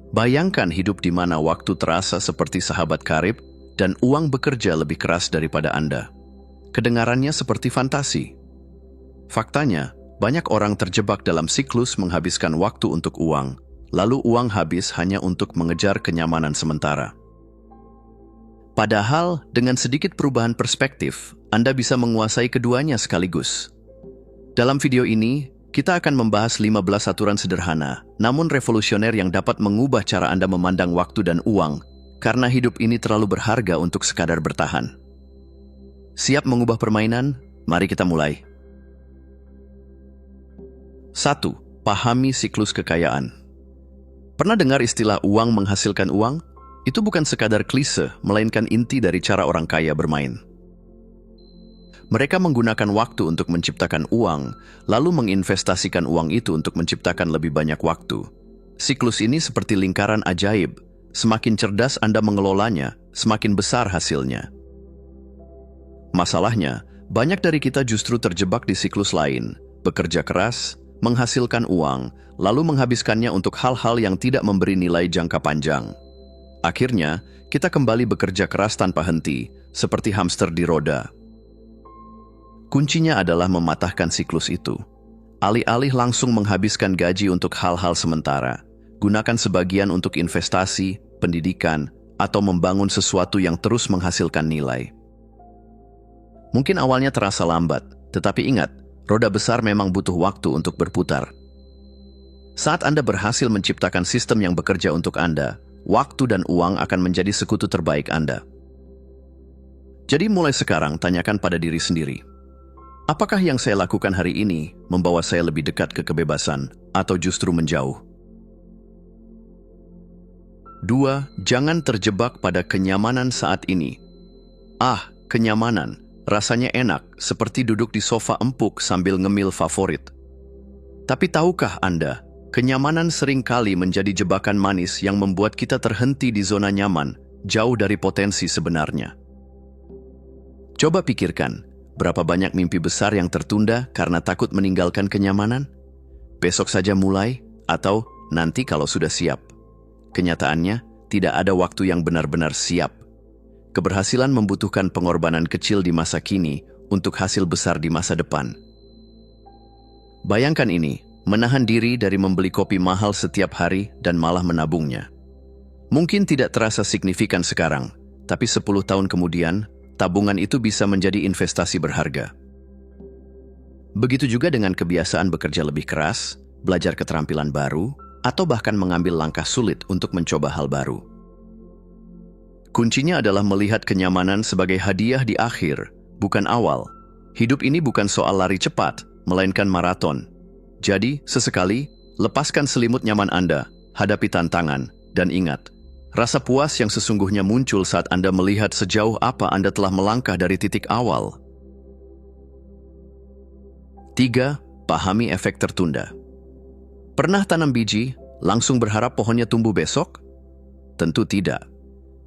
Bayangkan hidup di mana waktu terasa seperti sahabat karib dan uang bekerja lebih keras daripada Anda. Kedengarannya seperti fantasi. Faktanya, banyak orang terjebak dalam siklus menghabiskan waktu untuk uang, lalu uang habis hanya untuk mengejar kenyamanan sementara. Padahal, dengan sedikit perubahan perspektif, Anda bisa menguasai keduanya sekaligus. Dalam video ini, kita akan membahas 15 aturan sederhana, namun revolusioner yang dapat mengubah cara Anda memandang waktu dan uang, karena hidup ini terlalu berharga untuk sekadar bertahan. Siap mengubah permainan? Mari kita mulai. 1. Pahami siklus kekayaan. Pernah dengar istilah uang menghasilkan uang? Itu bukan sekadar klise, melainkan inti dari cara orang kaya bermain. Mereka menggunakan waktu untuk menciptakan uang, lalu menginvestasikan uang itu untuk menciptakan lebih banyak waktu. Siklus ini seperti lingkaran ajaib. Semakin cerdas Anda mengelolanya, semakin besar hasilnya. Masalahnya, banyak dari kita justru terjebak di siklus lain, bekerja keras, menghasilkan uang, lalu menghabiskannya untuk hal-hal yang tidak memberi nilai jangka panjang. Akhirnya, kita kembali bekerja keras tanpa henti, seperti hamster di roda. Kuncinya adalah mematahkan siklus itu. Alih-alih langsung menghabiskan gaji untuk hal-hal sementara, gunakan sebagian untuk investasi, pendidikan, atau membangun sesuatu yang terus menghasilkan nilai. Mungkin awalnya terasa lambat, tetapi ingat, roda besar memang butuh waktu untuk berputar. Saat Anda berhasil menciptakan sistem yang bekerja untuk Anda, waktu dan uang akan menjadi sekutu terbaik Anda. Jadi mulai sekarang tanyakan pada diri sendiri, apakah yang saya lakukan hari ini membawa saya lebih dekat ke kebebasan atau justru menjauh? 2. Jangan terjebak pada kenyamanan saat ini. Kenyamanan. Rasanya enak, seperti duduk di sofa empuk sambil ngemil favorit. Tapi tahukah Anda, kenyamanan seringkali menjadi jebakan manis yang membuat kita terhenti di zona nyaman, jauh dari potensi sebenarnya. Coba pikirkan, berapa banyak mimpi besar yang tertunda karena takut meninggalkan kenyamanan? Besok saja mulai, atau nanti kalau sudah siap. Kenyataannya, tidak ada waktu yang benar-benar siap. Keberhasilan membutuhkan pengorbanan kecil di masa kini untuk hasil besar di masa depan. Bayangkan ini, menahan diri dari membeli kopi mahal setiap hari dan malah menabungnya. Mungkin tidak terasa signifikan sekarang, tapi 10 tahun kemudian, tabungan itu bisa menjadi investasi berharga. Begitu juga dengan kebiasaan bekerja lebih keras, belajar keterampilan baru, atau bahkan mengambil langkah sulit untuk mencoba hal baru. Kuncinya adalah melihat kenyamanan sebagai hadiah di akhir, bukan awal. Hidup ini bukan soal lari cepat, melainkan maraton. Jadi, sesekali, lepaskan selimut nyaman Anda, hadapi tantangan, dan ingat, rasa puas yang sesungguhnya muncul saat Anda melihat sejauh apa Anda telah melangkah dari titik awal. 3. Pahami efek tertunda. Pernah tanam biji, langsung berharap pohonnya tumbuh besok? Tentu tidak.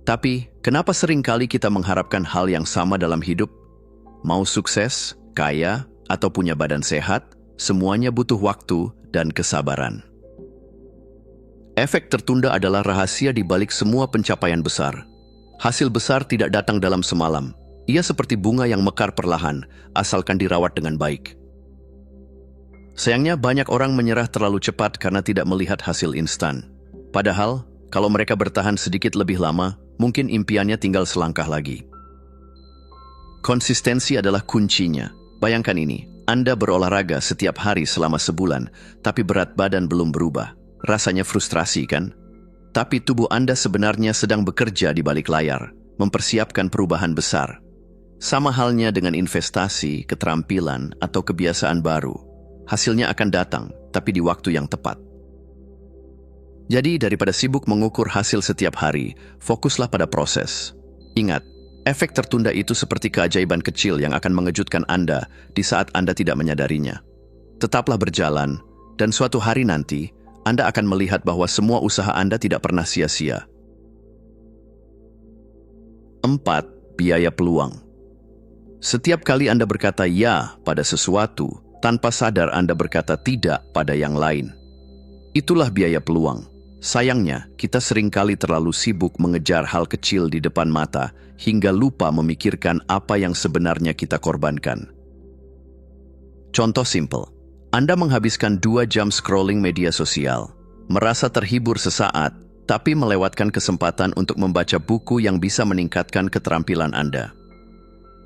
Tapi, kenapa seringkali kita mengharapkan hal yang sama dalam hidup? Mau sukses, kaya, atau punya badan sehat, semuanya butuh waktu dan kesabaran. Efek tertunda adalah rahasia di balik semua pencapaian besar. Hasil besar tidak datang dalam semalam. Ia seperti bunga yang mekar perlahan, asalkan dirawat dengan baik. Sayangnya banyak orang menyerah terlalu cepat karena tidak melihat hasil instan. Padahal, kalau mereka bertahan sedikit lebih lama, mungkin impiannya tinggal selangkah lagi. Konsistensi adalah kuncinya. Bayangkan ini, Anda berolahraga setiap hari selama sebulan, tapi berat badan belum berubah. Rasanya frustrasi kan? Tapi tubuh Anda sebenarnya sedang bekerja di balik layar, mempersiapkan perubahan besar. Sama halnya dengan investasi, keterampilan, atau kebiasaan baru. Hasilnya akan datang, tapi di waktu yang tepat. Jadi, daripada sibuk mengukur hasil setiap hari, fokuslah pada proses. Ingat, efek tertunda itu seperti keajaiban kecil yang akan mengejutkan Anda di saat Anda tidak menyadarinya. Tetaplah berjalan, dan suatu hari nanti, Anda akan melihat bahwa semua usaha Anda tidak pernah sia-sia. 4. Biaya peluang. Setiap kali Anda berkata ya pada sesuatu, tanpa sadar Anda berkata tidak pada yang lain. Itulah biaya peluang. Sayangnya, kita seringkali terlalu sibuk mengejar hal kecil di depan mata hingga lupa memikirkan apa yang sebenarnya kita korbankan. Contoh simpel, Anda menghabiskan 2 jam scrolling media sosial, merasa terhibur sesaat, tapi melewatkan kesempatan untuk membaca buku yang bisa meningkatkan keterampilan Anda.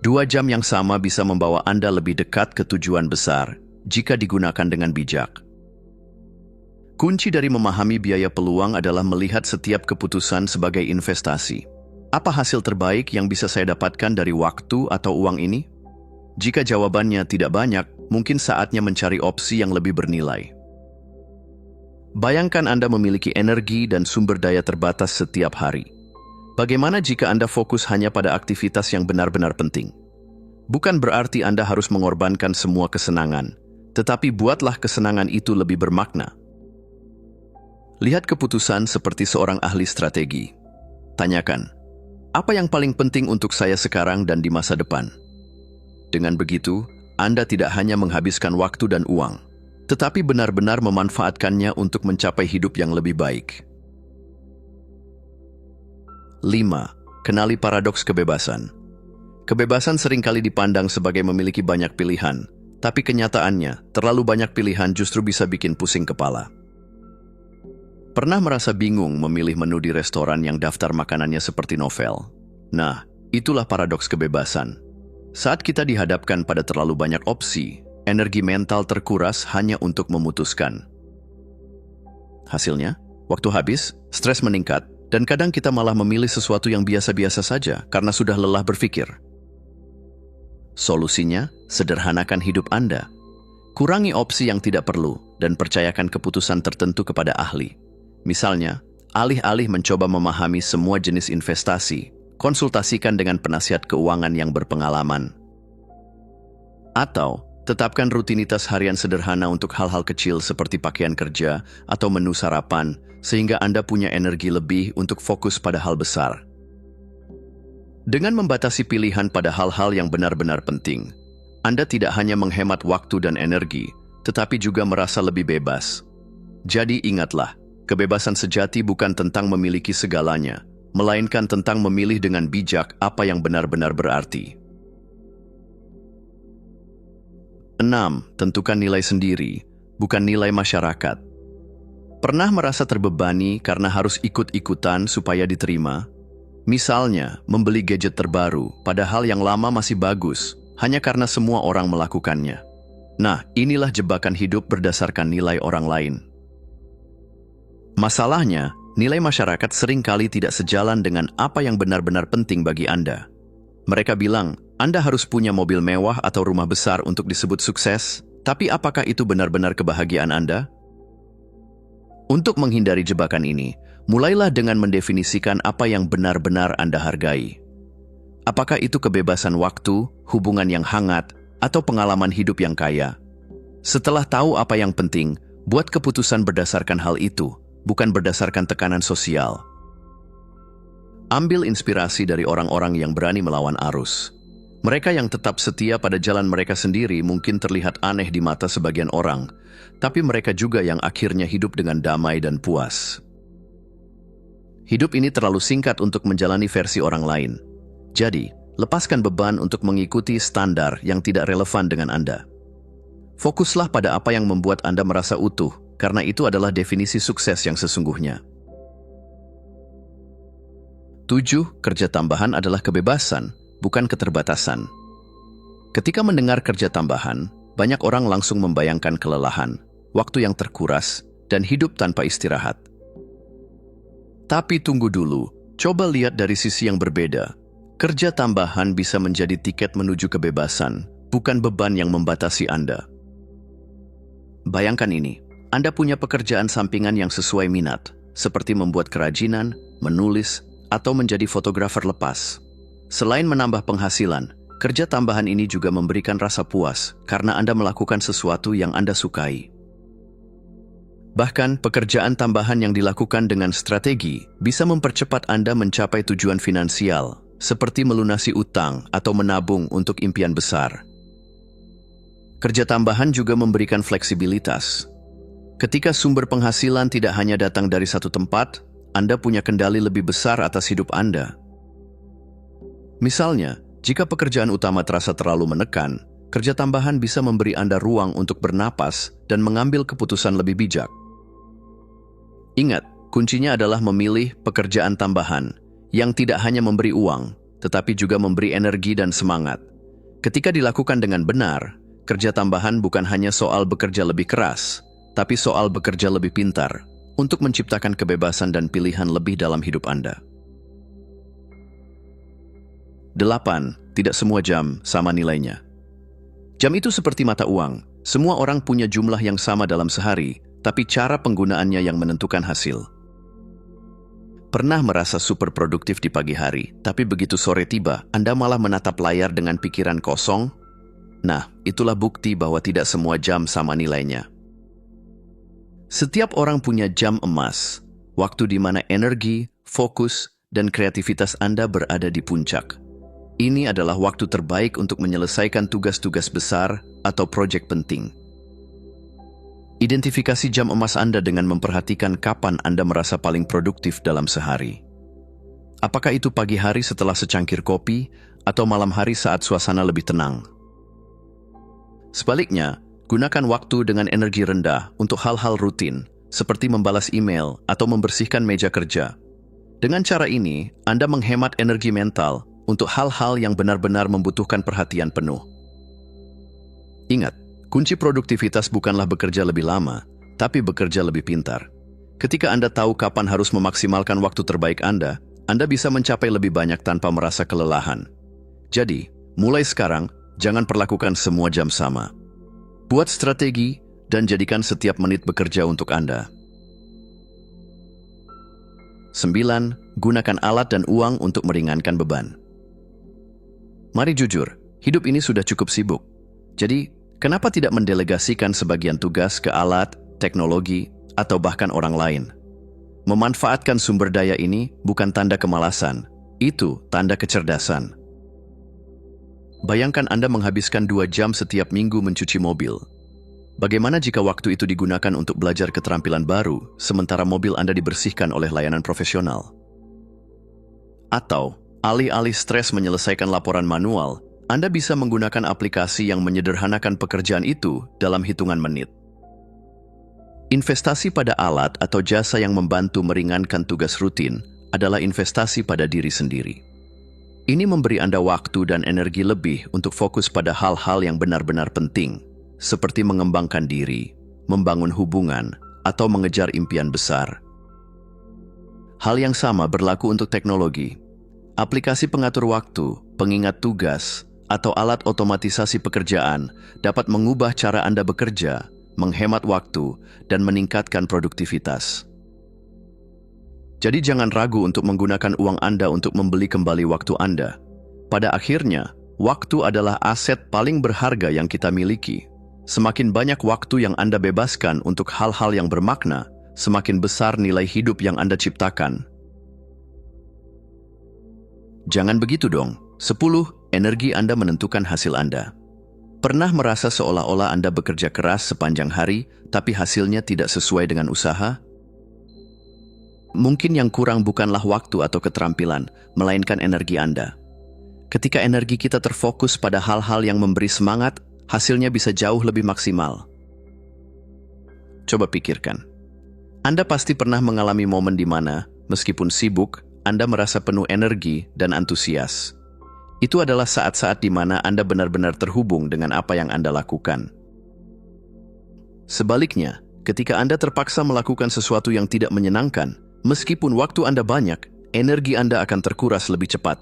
2 jam yang sama bisa membawa Anda lebih dekat ke tujuan besar jika digunakan dengan bijak. Kunci dari memahami biaya peluang adalah melihat setiap keputusan sebagai investasi. Apa hasil terbaik yang bisa saya dapatkan dari waktu atau uang ini? Jika jawabannya tidak banyak, mungkin saatnya mencari opsi yang lebih bernilai. Bayangkan Anda memiliki energi dan sumber daya terbatas setiap hari. Bagaimana jika Anda fokus hanya pada aktivitas yang benar-benar penting? Bukan berarti Anda harus mengorbankan semua kesenangan, tetapi buatlah kesenangan itu lebih bermakna. Lihat keputusan seperti seorang ahli strategi. Tanyakan, apa yang paling penting untuk saya sekarang dan di masa depan? Dengan begitu, Anda tidak hanya menghabiskan waktu dan uang, tetapi benar-benar memanfaatkannya untuk mencapai hidup yang lebih baik. 5. Kenali paradoks kebebasan. Kebebasan seringkali dipandang sebagai memiliki banyak pilihan, tapi kenyataannya, terlalu banyak pilihan justru bisa bikin pusing kepala. Pernah merasa bingung memilih menu di restoran yang daftar makanannya seperti novel? Nah, itulah paradoks kebebasan. Saat kita dihadapkan pada terlalu banyak opsi, energi mental terkuras hanya untuk memutuskan. Hasilnya, waktu habis, stres meningkat, dan kadang kita malah memilih sesuatu yang biasa-biasa saja karena sudah lelah berpikir. Solusinya, sederhanakan hidup Anda. Kurangi opsi yang tidak perlu dan percayakan keputusan tertentu kepada ahli. Misalnya, alih-alih mencoba memahami semua jenis investasi, konsultasikan dengan penasihat keuangan yang berpengalaman. Atau, tetapkan rutinitas harian sederhana untuk hal-hal kecil seperti pakaian kerja atau menu sarapan, sehingga Anda punya energi lebih untuk fokus pada hal besar. Dengan membatasi pilihan pada hal-hal yang benar-benar penting, Anda tidak hanya menghemat waktu dan energi, tetapi juga merasa lebih bebas. Jadi ingatlah, kebebasan sejati bukan tentang memiliki segalanya, melainkan tentang memilih dengan bijak apa yang benar-benar berarti. 6. Tentukan nilai sendiri, bukan nilai masyarakat. Pernah merasa terbebani karena harus ikut-ikutan supaya diterima? Misalnya, membeli gadget terbaru, padahal yang lama masih bagus, hanya karena semua orang melakukannya. Nah, inilah jebakan hidup berdasarkan nilai orang lain. Masalahnya, nilai masyarakat seringkali tidak sejalan dengan apa yang benar-benar penting bagi Anda. Mereka bilang, Anda harus punya mobil mewah atau rumah besar untuk disebut sukses, tapi apakah itu benar-benar kebahagiaan Anda? Untuk menghindari jebakan ini, mulailah dengan mendefinisikan apa yang benar-benar Anda hargai. Apakah itu kebebasan waktu, hubungan yang hangat, atau pengalaman hidup yang kaya? Setelah tahu apa yang penting, buat keputusan berdasarkan hal itu, bukan berdasarkan tekanan sosial. Ambil inspirasi dari orang-orang yang berani melawan arus. Mereka yang tetap setia pada jalan mereka sendiri mungkin terlihat aneh di mata sebagian orang, tapi mereka juga yang akhirnya hidup dengan damai dan puas. Hidup ini terlalu singkat untuk menjalani versi orang lain. Jadi, lepaskan beban untuk mengikuti standar yang tidak relevan dengan Anda. Fokuslah pada apa yang membuat Anda merasa utuh, karena itu adalah definisi sukses yang sesungguhnya. 7. Kerja tambahan adalah kebebasan, bukan keterbatasan. Ketika mendengar kerja tambahan, banyak orang langsung membayangkan kelelahan, waktu yang terkuras, dan hidup tanpa istirahat. Tapi tunggu dulu, coba lihat dari sisi yang berbeda. Kerja tambahan bisa menjadi tiket menuju kebebasan, bukan beban yang membatasi Anda. Bayangkan ini, Anda punya pekerjaan sampingan yang sesuai minat, seperti membuat kerajinan, menulis, atau menjadi fotografer lepas. Selain menambah penghasilan, kerja tambahan ini juga memberikan rasa puas karena Anda melakukan sesuatu yang Anda sukai. Bahkan, pekerjaan tambahan yang dilakukan dengan strategi bisa mempercepat Anda mencapai tujuan finansial, seperti melunasi utang atau menabung untuk impian besar. Kerja tambahan juga memberikan fleksibilitas. Ketika sumber penghasilan tidak hanya datang dari satu tempat, Anda punya kendali lebih besar atas hidup Anda. Misalnya, jika pekerjaan utama terasa terlalu menekan, kerja tambahan bisa memberi Anda ruang untuk bernapas dan mengambil keputusan lebih bijak. Ingat, kuncinya adalah memilih pekerjaan tambahan yang tidak hanya memberi uang, tetapi juga memberi energi dan semangat. Ketika dilakukan dengan benar, kerja tambahan bukan hanya soal bekerja lebih keras, tapi soal bekerja lebih pintar untuk menciptakan kebebasan dan pilihan lebih dalam hidup Anda. 8. Tidak semua jam sama nilainya. Jam itu seperti mata uang. Semua orang punya jumlah yang sama dalam sehari, tapi cara penggunaannya yang menentukan hasil. Pernah merasa super produktif di pagi hari, tapi begitu sore tiba, Anda malah menatap layar dengan pikiran kosong? Nah, itulah bukti bahwa tidak semua jam sama nilainya. Setiap orang punya jam emas, waktu di mana energi, fokus, dan kreativitas Anda berada di puncak. Ini adalah waktu terbaik untuk menyelesaikan tugas-tugas besar atau proyek penting. Identifikasi jam emas Anda dengan memperhatikan kapan Anda merasa paling produktif dalam sehari. Apakah itu pagi hari setelah secangkir kopi atau malam hari saat suasana lebih tenang? Sebaliknya, gunakan waktu dengan energi rendah untuk hal-hal rutin, seperti membalas email atau membersihkan meja kerja. Dengan cara ini, Anda menghemat energi mental untuk hal-hal yang benar-benar membutuhkan perhatian penuh. Ingat, kunci produktivitas bukanlah bekerja lebih lama, tapi bekerja lebih pintar. Ketika Anda tahu kapan harus memaksimalkan waktu terbaik Anda bisa mencapai lebih banyak tanpa merasa kelelahan. Jadi, mulai sekarang, jangan perlakukan semua jam sama. Buat strategi dan jadikan setiap menit bekerja untuk Anda. 9. Gunakan alat dan uang untuk meringankan beban. Mari jujur, hidup ini sudah cukup sibuk. Jadi, kenapa tidak mendelegasikan sebagian tugas ke alat, teknologi, atau bahkan orang lain? Memanfaatkan sumber daya ini bukan tanda kemalasan, itu tanda kecerdasan. Bayangkan Anda menghabiskan 2 jam setiap minggu mencuci mobil. Bagaimana jika waktu itu digunakan untuk belajar keterampilan baru, sementara mobil Anda dibersihkan oleh layanan profesional? Atau, alih-alih stres menyelesaikan laporan manual, Anda bisa menggunakan aplikasi yang menyederhanakan pekerjaan itu dalam hitungan menit. Investasi pada alat atau jasa yang membantu meringankan tugas rutin adalah investasi pada diri sendiri. Ini memberi Anda waktu dan energi lebih untuk fokus pada hal-hal yang benar-benar penting, seperti mengembangkan diri, membangun hubungan, atau mengejar impian besar. Hal yang sama berlaku untuk teknologi. Aplikasi pengatur waktu, pengingat tugas, atau alat otomatisasi pekerjaan dapat mengubah cara Anda bekerja, menghemat waktu, dan meningkatkan produktivitas. Jadi jangan ragu untuk menggunakan uang Anda untuk membeli kembali waktu Anda. Pada akhirnya, waktu adalah aset paling berharga yang kita miliki. Semakin banyak waktu yang Anda bebaskan untuk hal-hal yang bermakna, semakin besar nilai hidup yang Anda ciptakan. Jangan begitu dong. 10. Energi Anda menentukan hasil Anda. Pernah merasa seolah-olah Anda bekerja keras sepanjang hari, tapi hasilnya tidak sesuai dengan usaha? Mungkin yang kurang bukanlah waktu atau keterampilan, melainkan energi Anda. Ketika energi kita terfokus pada hal-hal yang memberi semangat, hasilnya bisa jauh lebih maksimal. Coba pikirkan. Anda pasti pernah mengalami momen di mana, meskipun sibuk, Anda merasa penuh energi dan antusias. Itu adalah saat-saat di mana Anda benar-benar terhubung dengan apa yang Anda lakukan. Sebaliknya, ketika Anda terpaksa melakukan sesuatu yang tidak menyenangkan, meskipun waktu Anda banyak, energi Anda akan terkuras lebih cepat.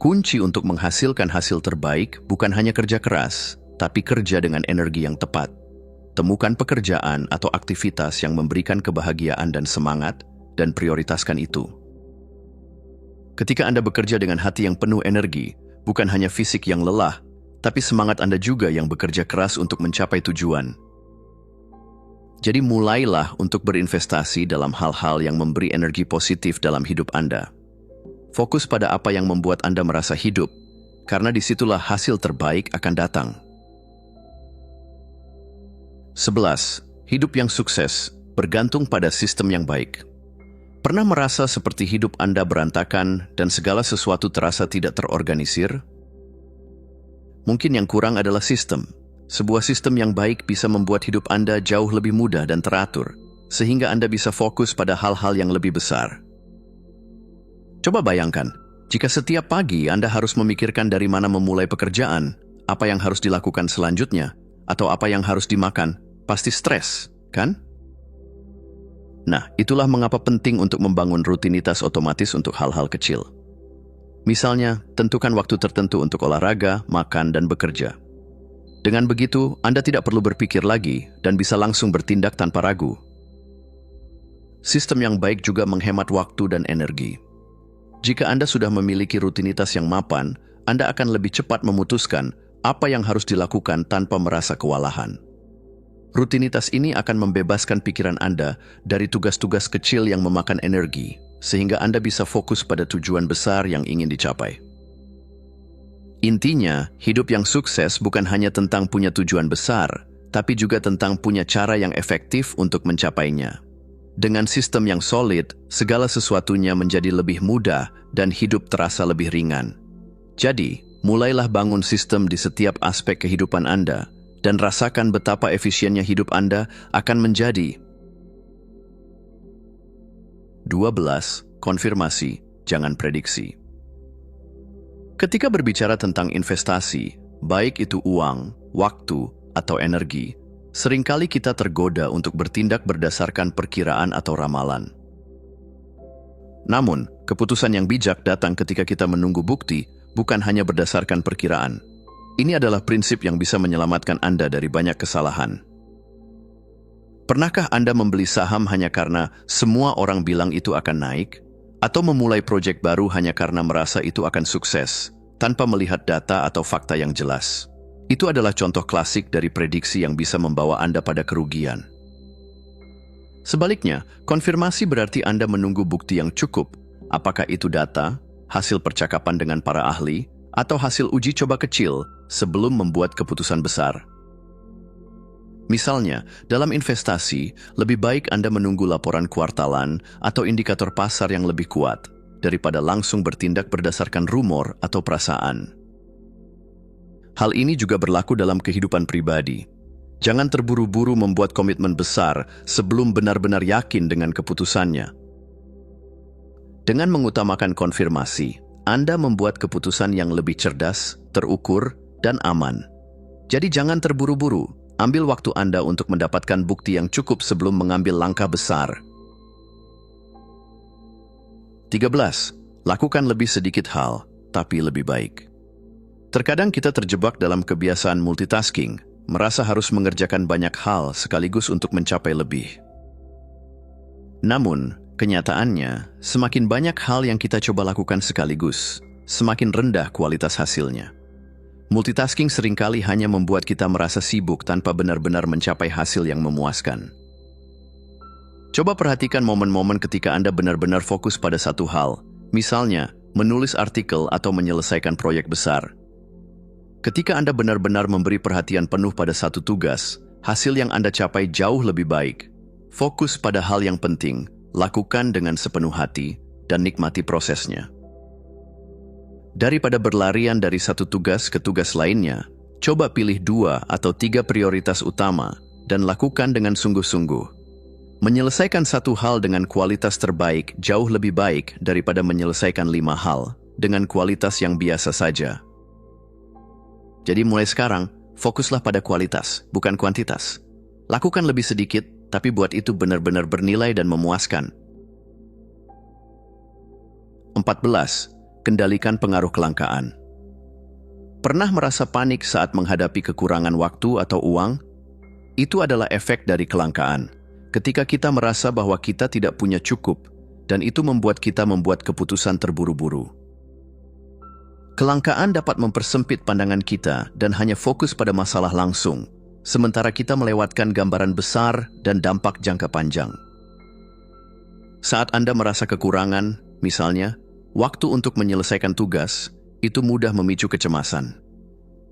Kunci untuk menghasilkan hasil terbaik bukan hanya kerja keras, tapi kerja dengan energi yang tepat. Temukan pekerjaan atau aktivitas yang memberikan kebahagiaan dan semangat, dan prioritaskan itu. Ketika Anda bekerja dengan hati yang penuh energi, bukan hanya fisik yang lelah, tapi semangat Anda juga yang bekerja keras untuk mencapai tujuan. Jadi mulailah untuk berinvestasi dalam hal-hal yang memberi energi positif dalam hidup Anda. Fokus pada apa yang membuat Anda merasa hidup, karena disitulah hasil terbaik akan datang. 11. Hidup yang sukses bergantung pada sistem yang baik. Pernah merasa seperti hidup Anda berantakan dan segala sesuatu terasa tidak terorganisir? Mungkin yang kurang adalah sistem. Sebuah sistem yang baik bisa membuat hidup Anda jauh lebih mudah dan teratur, sehingga Anda bisa fokus pada hal-hal yang lebih besar. Coba bayangkan, jika setiap pagi Anda harus memikirkan dari mana memulai pekerjaan, apa yang harus dilakukan selanjutnya, atau apa yang harus dimakan, pasti stres, kan? Nah, itulah mengapa penting untuk membangun rutinitas otomatis untuk hal-hal kecil. Misalnya, tentukan waktu tertentu untuk olahraga, makan, dan bekerja. Dengan begitu, Anda tidak perlu berpikir lagi dan bisa langsung bertindak tanpa ragu. Sistem yang baik juga menghemat waktu dan energi. Jika Anda sudah memiliki rutinitas yang mapan, Anda akan lebih cepat memutuskan apa yang harus dilakukan tanpa merasa kewalahan. Rutinitas ini akan membebaskan pikiran Anda dari tugas-tugas kecil yang memakan energi, sehingga Anda bisa fokus pada tujuan besar yang ingin dicapai. Intinya, hidup yang sukses bukan hanya tentang punya tujuan besar, tapi juga tentang punya cara yang efektif untuk mencapainya. Dengan sistem yang solid, segala sesuatunya menjadi lebih mudah dan hidup terasa lebih ringan. Jadi, mulailah bangun sistem di setiap aspek kehidupan Anda, dan rasakan betapa efisiennya hidup Anda akan menjadi. 12. Konfirmasi, jangan prediksi. Ketika berbicara tentang investasi, baik itu uang, waktu, atau energi, seringkali kita tergoda untuk bertindak berdasarkan perkiraan atau ramalan. Namun, keputusan yang bijak datang ketika kita menunggu bukti, bukan hanya berdasarkan perkiraan. Ini adalah prinsip yang bisa menyelamatkan Anda dari banyak kesalahan. Pernahkah Anda membeli saham hanya karena semua orang bilang itu akan naik? Atau memulai proyek baru hanya karena merasa itu akan sukses, tanpa melihat data atau fakta yang jelas? Itu adalah contoh klasik dari prediksi yang bisa membawa Anda pada kerugian. Sebaliknya, konfirmasi berarti Anda menunggu bukti yang cukup, apakah itu data, hasil percakapan dengan para ahli, atau hasil uji coba kecil sebelum membuat keputusan besar. Misalnya, dalam investasi, lebih baik Anda menunggu laporan kuartalan atau indikator pasar yang lebih kuat daripada langsung bertindak berdasarkan rumor atau perasaan. Hal ini juga berlaku dalam kehidupan pribadi. Jangan terburu-buru membuat komitmen besar sebelum benar-benar yakin dengan keputusannya. Dengan mengutamakan konfirmasi, Anda membuat keputusan yang lebih cerdas, terukur, dan aman. Jadi jangan terburu-buru. Ambil waktu Anda untuk mendapatkan bukti yang cukup sebelum mengambil langkah besar. 13. Lakukan lebih sedikit hal, tapi lebih baik. Terkadang kita terjebak dalam kebiasaan multitasking, merasa harus mengerjakan banyak hal sekaligus untuk mencapai lebih. Namun, kenyataannya, semakin banyak hal yang kita coba lakukan sekaligus, semakin rendah kualitas hasilnya. Multitasking seringkali hanya membuat kita merasa sibuk tanpa benar-benar mencapai hasil yang memuaskan. Coba perhatikan momen-momen ketika Anda benar-benar fokus pada satu hal, misalnya menulis artikel atau menyelesaikan proyek besar. Ketika Anda benar-benar memberi perhatian penuh pada satu tugas, hasil yang Anda capai jauh lebih baik. Fokus pada hal yang penting, lakukan dengan sepenuh hati, dan nikmati prosesnya. Daripada berlarian dari satu tugas ke tugas lainnya, coba pilih 2 atau 3 prioritas utama dan lakukan dengan sungguh-sungguh. Menyelesaikan satu hal dengan kualitas terbaik jauh lebih baik daripada menyelesaikan 5 hal dengan kualitas yang biasa saja. Jadi mulai sekarang, fokuslah pada kualitas, bukan kuantitas. Lakukan lebih sedikit, tapi buat itu benar-benar bernilai dan memuaskan. 14. Kendalikan pengaruh kelangkaan. Pernah merasa panik saat menghadapi kekurangan waktu atau uang? Itu adalah efek dari kelangkaan. Ketika kita merasa bahwa kita tidak punya cukup, dan itu membuat kita membuat keputusan terburu-buru. Kelangkaan dapat mempersempit pandangan kita dan hanya fokus pada masalah langsung, sementara kita melewatkan gambaran besar dan dampak jangka panjang. Saat Anda merasa kekurangan, misalnya, waktu untuk menyelesaikan tugas, itu mudah memicu kecemasan.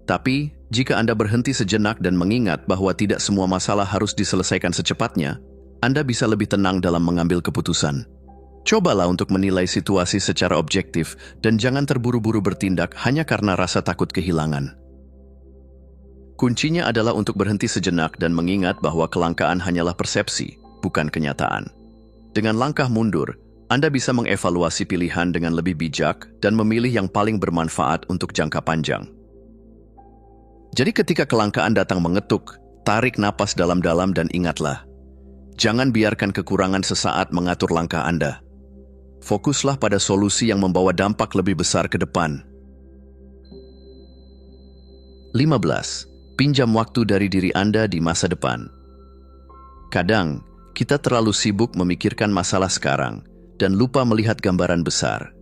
Tapi, Jika Anda berhenti sejenak dan mengingat bahwa tidak semua masalah harus diselesaikan secepatnya, Anda bisa lebih tenang dalam mengambil keputusan. Cobalah untuk menilai situasi secara objektif dan jangan terburu-buru bertindak hanya karena rasa takut kehilangan. Kuncinya adalah untuk berhenti sejenak dan mengingat bahwa kelangkaan hanyalah persepsi, bukan kenyataan. Dengan langkah mundur, Anda bisa mengevaluasi pilihan dengan lebih bijak dan memilih yang paling bermanfaat untuk jangka panjang. Jadi ketika kelangkaan datang mengetuk, tarik napas dalam-dalam dan ingatlah, jangan biarkan kekurangan sesaat mengatur langkah Anda. Fokuslah pada solusi yang membawa dampak lebih besar ke depan. 15. Pinjam waktu dari diri Anda di masa depan. Kadang, kita terlalu sibuk memikirkan masalah sekarang dan lupa melihat gambaran besar.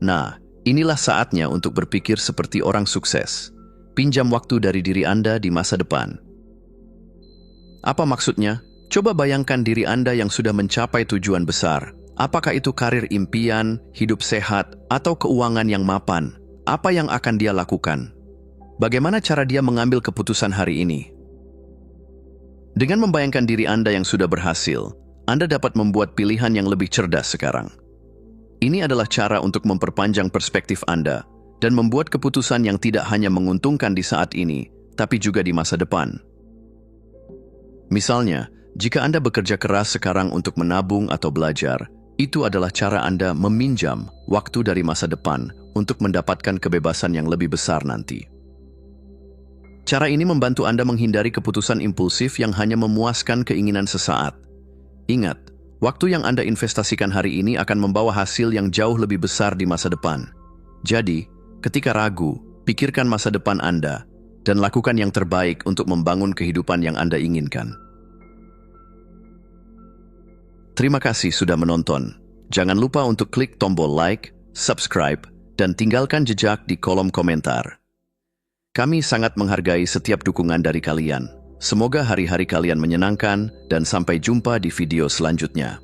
Nah, inilah saatnya untuk berpikir seperti orang sukses. Pinjam waktu dari diri Anda di masa depan. Apa maksudnya? Coba bayangkan diri Anda yang sudah mencapai tujuan besar. Apakah itu karir impian, hidup sehat, atau keuangan yang mapan? Apa yang akan dia lakukan? Bagaimana cara dia mengambil keputusan hari ini? Dengan membayangkan diri Anda yang sudah berhasil, Anda dapat membuat pilihan yang lebih cerdas sekarang. Ini adalah cara untuk memperpanjang perspektif Anda dan membuat keputusan yang tidak hanya menguntungkan di saat ini, tapi juga di masa depan. Misalnya, jika Anda bekerja keras sekarang untuk menabung atau belajar, itu adalah cara Anda meminjam waktu dari masa depan untuk mendapatkan kebebasan yang lebih besar nanti. Cara ini membantu Anda menghindari keputusan impulsif yang hanya memuaskan keinginan sesaat. Ingat, waktu yang Anda investasikan hari ini akan membawa hasil yang jauh lebih besar di masa depan. Jadi, ketika ragu, pikirkan masa depan Anda dan lakukan yang terbaik untuk membangun kehidupan yang Anda inginkan. Terima kasih sudah menonton. Jangan lupa untuk klik tombol like, subscribe, dan tinggalkan jejak di kolom komentar. Kami sangat menghargai setiap dukungan dari kalian. Semoga hari-hari kalian menyenangkan dan sampai jumpa di video selanjutnya.